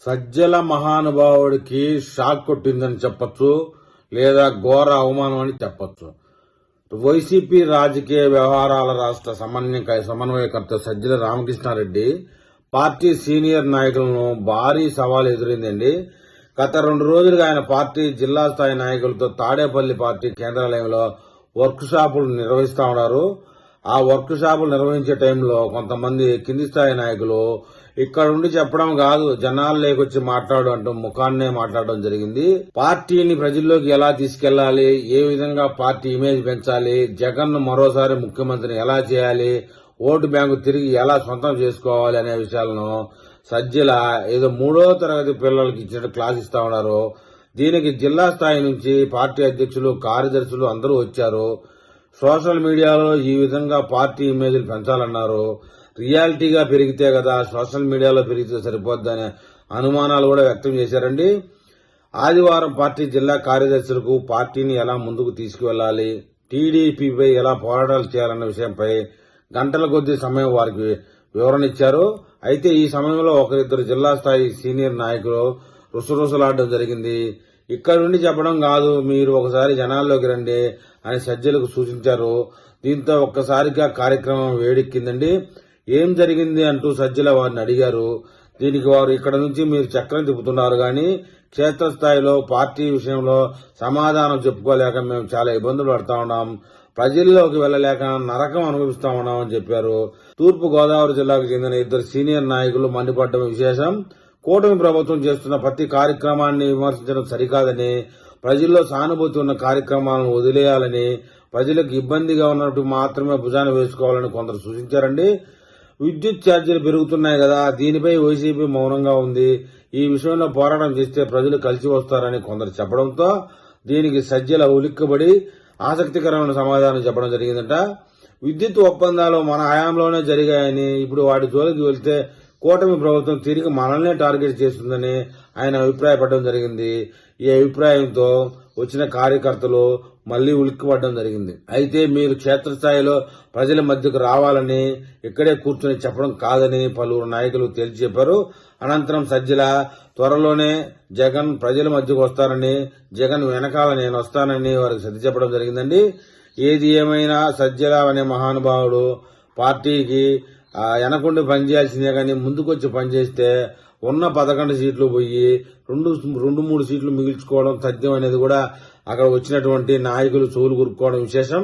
Sajjala మహానుభావుడికి shock కొట్టిందని చెప్పొచ్చు, లేదా ఘోర అవమానం అని చెప్పొచ్చు. వైసీపీ రాజకీయ వ్యవహారాల రాష్ట్ర సమన్వయకర్త సజ్జల రామకృష్ణారెడ్డి పార్టీ సీనియర్ నాయకులను భారీ సవాల్ ఎదురైందండి. గత 2 రోజులుగా ఆయన పార్టీ జిల్లా స్థాయి నాయకులతో తాడేపల్లి పార్టీ కేంద్రాలయంలో వర్క్ షాపులు నిర్వహిస్తా ఉన్నారు. ఆ వర్క్ షాపులు నిర్వహించే టైంలో కొంతమంది కింది స్థాయి నాయకులు ఇక్కడ ఉండి చెప్పడం కాదు, జనాలు లేకొచ్చి మాట్లాడు అంటూ ముఖాన్నే మాట్లాడడం జరిగింది. పార్టీని ప్రజల్లోకి ఎలా తీసుకెళ్లాలి, ఏ విధంగా పార్టీ ఇమేజ్ పెంచాలి, జగన్ మరోసారి ముఖ్యమంత్రిని ఎలా చేయాలి, ఓటు బ్యాంకు తిరిగి ఎలా సొంతం చేసుకోవాలి అనే విషయాలను సజ్జల ఏదో 3వ తరగతి పిల్లలకి ఇచ్చిన క్లాస్ ఇస్తా ఉన్నారు. దీనికి జిల్లా స్థాయి నుంచి పార్టీ అధ్యక్షులు, కార్యదర్శులు అందరూ వచ్చారు. సోషల్ మీడియాలో ఈ విధంగా పార్టీ ఇమేజ్లు పెంచాలన్నారు. రియాలిటీగా పెరిగితే కదా సోషల్ మీడియాలో పెరిగితే సరిపోద్దనే అనుమానాలు కూడా వ్యక్తం చేశారండి. ఆదివారం పార్టీ జిల్లా కార్యదర్శులకు పార్టీని ఎలా ముందుకు తీసుకువెళ్లాలి, టీడీపీపై ఎలా పోరాటాలు చేయాలన్న విషయంపై గంటల కొద్దీ సమయం వారికి వివరణ ఇచ్చారు. అయితే ఈ సమయంలో ఒకరిద్దరు జిల్లా స్థాయి సీనియర్ నాయకులు రుసరుసలాడడం జరిగింది. ఇక్కడ నుండి చెప్పడం కాదు, మీరు ఒకసారి జనాల్లోకి రండి అని సజ్జలకు సూచించారు. దీంతో ఒక్కసారిగా కార్యక్రమం వేడెక్కిందండి. ఏం జరిగింది అంటూ సజ్జల వారిని అడిగారు. దీనికి వారు ఇక్కడ నుంచి మీరు చక్రం తిప్పుతున్నారు గాని క్షేత్రస్థాయిలో పార్టీ విషయంలో సమాధానం చెప్పుకోలేక మేము చాలా ఇబ్బందులు పడతా ఉన్నాం, ప్రజల్లోకి వెళ్లలేక నరకం అనుభవిస్తా ఉన్నామని చెప్పారు. తూర్పు గోదావరి జిల్లాకు చెందిన 2 సీనియర్ నాయకులు మండిపడ్డం విశేషం. కూటమి ప్రభుత్వం చేస్తున్న ప్రతి కార్యక్రమాన్ని విమర్శించడం సరికాదని, ప్రజల్లో సానుభూతి ఉన్న కార్యక్రమాలను వదిలేయాలని, ప్రజలకు ఇబ్బందిగా ఉన్నట్టు మాత్రమే భుజాన వేసుకోవాలని కొందరు సూచించారండి. విద్యుత్ ఛార్జీలు పెరుగుతున్నాయి కదా, దీనిపై వైసీపీ మౌనంగా ఉంది. ఈ విషయంలో పోరాటం చేస్తే ప్రజలు కలిసి వస్తారని కొందరు చెప్పడంతో దీనికి సజ్జల ఉలిక్కబడి ఆసక్తికరమైన సమాధానం చెప్పడం జరిగిందట. విద్యుత్ ఒప్పందాలు మన హయాంలోనే జరిగాయని, ఇప్పుడు వాటి జోలికి వెళ్తే కూటమి ప్రభుత్వం తిరిగి మనల్నే టార్గెట్ చేస్తుందని ఆయన అభిప్రాయపడడం జరిగింది. ఈ అభిప్రాయంతో వచ్చిన కార్యకర్తలు మళ్లీ ఉలిక్కిపడడం జరిగింది. అయితే మీరు క్షేత్రస్థాయిలో ప్రజల మధ్యకు రావాలని, ఇక్కడే కూర్చొని చెప్పడం కాదని పలువురు నాయకులు తేల్చి చెప్పారు. అనంతరం సజ్జల త్వరలోనే జగన్ ప్రజల మధ్యకు వస్తారని, జగన్ వెనకాల నేను వస్తానని వారికి సర్ది చెప్పడం జరిగిందండి. ఏది ఏమైనా సజ్జల అనే మహానుభావుడు పార్టీకి వెనకుండి పనిచేయాల్సిందే కానీ ముందుకొచ్చి పనిచేస్తే ఉన్న 11 సీట్లు పోయి 2-3 సీట్లు మిగిల్చుకోవడం తథ్యం అనేది కూడా అక్కడ వచ్చినటువంటి నాయకులు చెవులు కురుక్కోవడం విశేషం.